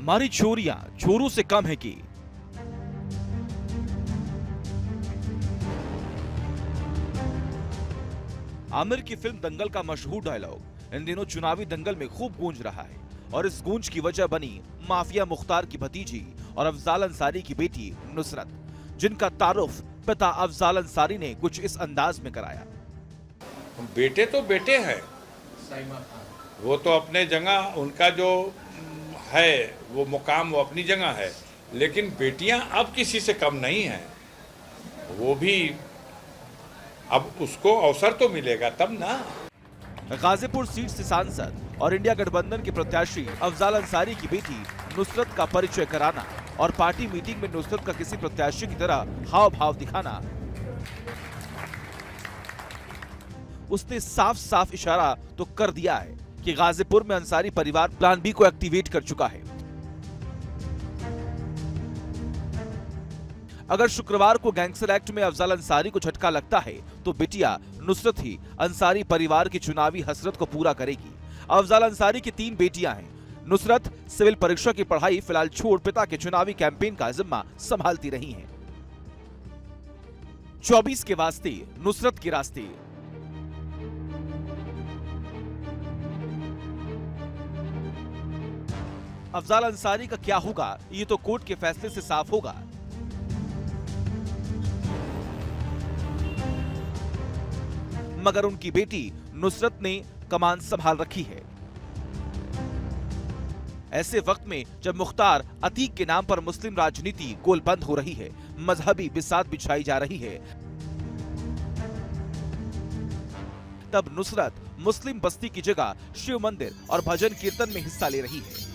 हमारी चोरियां चोरों से कम है कि आमिर की फिल्म दंगल का मशहूर डायलॉग इन दिनों चुनावी दंगल में खूब गूंज रहा है और इस गूंज की वजह बनी माफिया मुख्तार की भतीजी और अफजाल अंसारी की बेटी नुसरत, जिनका तारुफ पिता अफजाल अंसारी ने कुछ इस अंदाज में कराया। बेटे तो बेटे हैं, वो तो अपने जगह उनका जो है वो मुकाम वो अपनी जगह है, लेकिन बेटियां अब किसी से कम नहीं हैं। वो भी अब उसको अवसर तो मिलेगा तब ना। गाजीपुर सीट से सांसद और इंडिया गठबंधन के प्रत्याशी अफजाल अंसारी की बेटी नुसरत का परिचय कराना और पार्टी मीटिंग में नुसरत का किसी प्रत्याशी की तरह हाव भाव दिखाना, उसने साफ साफ इशारा तो कर दिया है कि गाजीपुर में अंसारी परिवार प्लान बी को एक्टिवेट कर चुका है। अगर शुक्रवार को गैंगस्टर एक्ट में अफजाल अंसारी को झटका लगता है तो बिटिया नुसरत ही अंसारी परिवार की चुनावी हसरत को पूरा करेगी। अफजाल अंसारी की 3 बेटियां हैं। नुसरत सिविल परीक्षा की पढ़ाई फिलहाल छोड़ पिता के चुनावी कैंपेन का जिम्मा संभालती रही हैं। 24 के वास्ते नुसरत के रास्ते। अफजाल अंसारी का क्या होगा ये तो कोर्ट के फैसले से साफ होगा। मगर उनकी बेटी नुसरत ने कमान संभाल रखी है। ऐसे वक्त में जब मुख्तार अतीक के नाम पर मुस्लिम राजनीति गोलबंद हो रही है, मजहबी बिसात बिछाई जा रही है, तब नुसरत मुस्लिम बस्ती की जगह शिव मंदिर और भजन कीर्तन में हिस्सा ले रही है।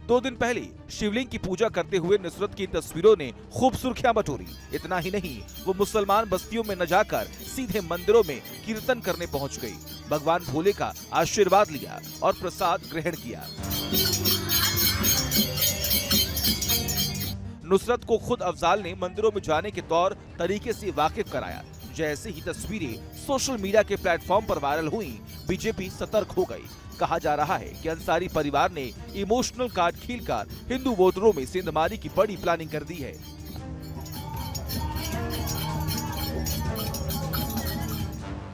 2 दिन पहले शिवलिंग की पूजा करते हुए नुसरत की तस्वीरों ने खूब सुर्खियां बटोरी। इतना ही नहीं, वो मुसलमान बस्तियों में न जाकर सीधे मंदिरों में कीर्तन करने पहुंच गई, भगवान भोले का आशीर्वाद लिया और प्रसाद ग्रहण किया। नुसरत को खुद अफजाल ने मंदिरों में जाने के तौर तरीके से वाकिफ कराया। जैसे ही तस्वीरें सोशल मीडिया के प्लेटफॉर्म पर वायरल हुई, बीजेपी सतर्क हो गई। कहा जा रहा है कि अंसारी परिवार ने इमोशनल कार्ड खेलकर हिंदू वोटरों में सेंधमारी की बड़ी प्लानिंग कर दी है। –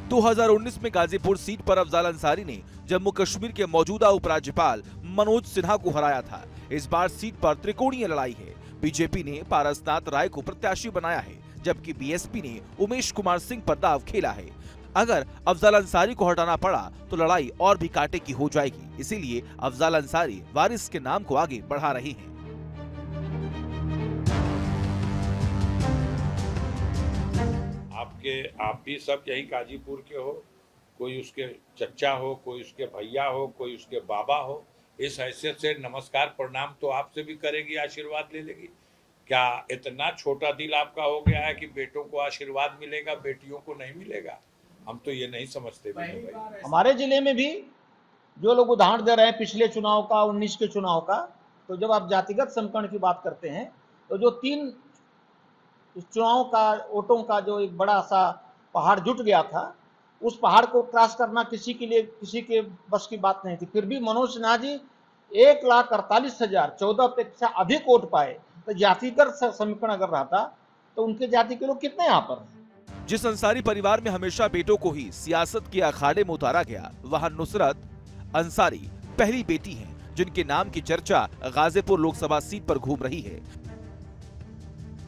2019 में गाजीपुर सीट पर अफजाल अंसारी ने जम्मू कश्मीर के मौजूदा उपराज्यपाल मनोज सिन्हा को हराया था। इस बार सीट पर त्रिकोणीय लड़ाई है। बीजेपी ने पारसनाथ राय को प्रत्याशी बनाया है, जबकि बीएसपी ने उमेश कुमार सिंह पर दाव खेला है। अगर अफजाल अंसारी को हटाना पड़ा तो लड़ाई और भी कांटे की हो जाएगी। इसीलिए अफजाल अंसारी वारिस के नाम को आगे बढ़ा रहे हैं। आप भी सब यही गाजीपुर के हो, कोई उसके चचा हो, कोई उसके भैया हो, कोई उसके बाबा हो, इस हैसियत से नमस्कार प्रणाम तो आपसे भी करेगी, आशीर्वाद ले लेगी। क्या इतना छोटा दिल आपका हो गया है कि बेटों को आशीर्वाद मिलेगा, बेटियों को नहीं मिलेगा? हम तो ये नहीं समझते भाई। हमारे जिले में भी जो लोग उदाहरण दे रहे हैं पिछले चुनाव का, 19 के चुनाव का, तो जब आप जातिगत समीकरण की बात करते हैं तो जो 3 चुनाव का वोटों का जो एक बड़ा सा पहाड़ जुट गया था, उस पहाड़ को क्रॉस करना किसी के लिए किसी के बस की बात नहीं थी। फिर भी मनोज सिन्हा जी 1,48,000 14 अपेक्षा अधिक वोट पाए। तो जातिगत समीकरण अगर रहता तो उनके जाति के लोग कितने यहाँ पर हैं। जिस अंसारी परिवार में हमेशा बेटों को ही सियासत के अखाड़े में उतारा गया, वहां नुसरत अंसारी पहली बेटी हैं, जिनके नाम की चर्चा गाजीपुर लोकसभा सीट पर घूम रही है।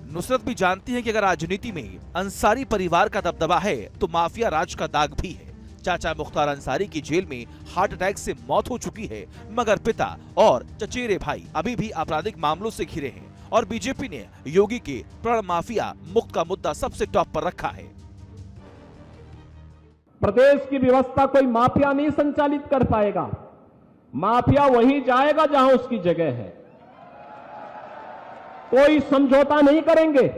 नुसरत भी जानती है कि अगर राजनीति में अंसारी परिवार का दबदबा है तो माफिया राज का दाग भी है। चाचा मुख्तार अंसारी की जेल में हार्ट अटैक से मौत हो चुकी है, मगर पिता और चचेरे भाई अभी भी आपराधिक मामलों से घिरे हैं और बीजेपी ने योगी के प्रण माफिया मुक्त का मुद्दा सबसे टॉप पर रखा है। प्रदेश की व्यवस्था कोई माफिया नहीं संचालित कर पाएगा। माफिया वहीं जाएगा जहां उसकी जगह है। कोई समझौता नहीं करेंगे।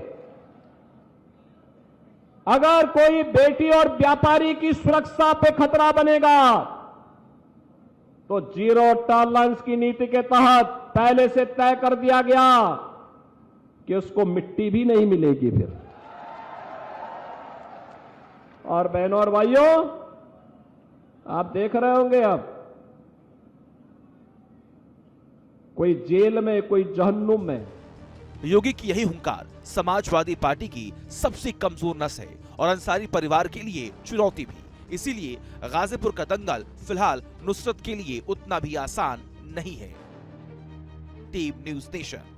अगर कोई बेटी और व्यापारी की सुरक्षा पे खतरा बनेगा तो जीरो टॉलरेंस की नीति के तहत पहले से तय कर दिया गया कि उसको मिट्टी भी नहीं मिलेगी फिर। और बहनों और भाइयों, आप देख रहे होंगे अब कोई जेल में, कोई जहन्नुम में। योगी की यही हुंकार समाजवादी पार्टी की सबसे कमजोर नस है और अंसारी परिवार के लिए चुनौती भी। इसीलिए गाजीपुर का दंगल फिलहाल नुसरत के लिए उतना भी आसान नहीं है। Team news nation.